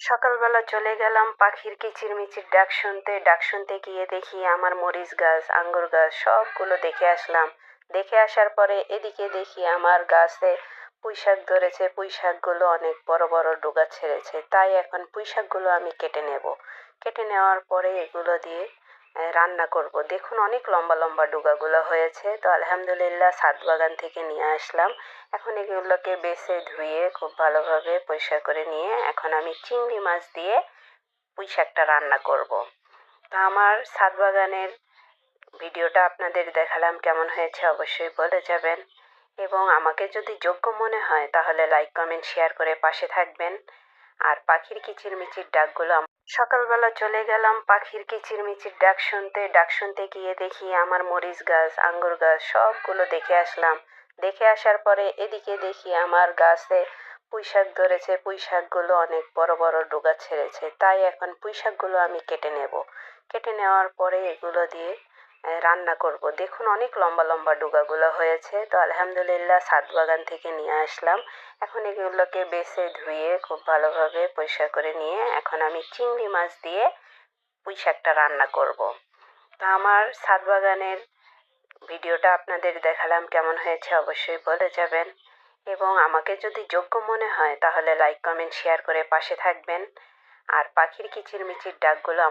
সকালবেলা চলে গেলাম পাখির কিচিরমিচির ডাক শুনতে গিয়ে দেখি আমার মরিচ গাছ আঙ্গুর গাছ সবগুলো দেখে আসলাম। দেখে আসার পরে এদিকে দেখি আমার গাছে পুঁই শাক ধরেছে, পুঁই শাকগুলো অনেক বড় বড় ডগা ছেড়েছে, তাই এখন পুঁই শাকগুলো আমি কেটে নেব। কেটে নেওয়ার পরে এগুলো দিয়ে রান্না করব। দেখুন অনেক লম্বা লম্বা ডগাগুলো হয়েছে, তো আলহামদুলিল্লাহ ছাদ বাগান থেকে নিয়ে আসলাম। এখন এগুলোকে বেছে ধুয়ে খুব ভালোভাবে পরিষ্কার করে নিয়ে এখন আমি চিংড়ি মাছ দিয়ে পুঁই শাকটা রান্না করব। তা আমার ছাদ বাগানের ভিডিওটা আপনাদের দেখালাম, কেমন হয়েছে অবশ্যই বলে যাবেন, এবং আমাকে যদি যোগ্য মনে হয় তাহলে লাইক কমেন্ট শেয়ার করে পাশে থাকবেন। আর পাখির কিচিরমিচির ডাকগুলো সকালবেলা চলে গেলাম পাখির কিচিরমিচির ডাক শুনতে গিয়ে দেখি আমার মরিচ গাছ আঙ্গুর গাছ সবগুলো দেখে আসলাম। দেখে আসার পরে এদিকে দেখি আমার গাছে পুঁই শাক ধরেছে, পুঁই শাকগুলো অনেক বড় বড় ডগা ছেড়েছে, তাই এখন পুঁই শাকগুলো আমি কেটে নেব। কেটে নেওয়ার পরে এগুলো দিয়ে রান্না করব। দেখুন অনেক লম্বা লম্বা ডগাগুলো হয়েছে, তো আলহামদুলিল্লাহ ছাদ বাগান থেকে নিয়ে আসলাম। এখন এগুলোকে বেছে ধুয়ে খুব ভালোভাবে পরিষ্কার করে নিয়ে এখন আমি চিংড়ি মাছ দিয়ে পুঁই শাকটা রান্না করব। তা আমার ছাদ বাগানের ভিডিওটা আপনাদের দেখালাম, কেমন হয়েছে অবশ্যই বলে যাবেন, এবং আমাকে যদি যোগ্য মনে হয় তাহলে লাইক কমেন্ট শেয়ার করে পাশে থাকবেন। আর পাখির কিচিরমিচির ডাকগুলো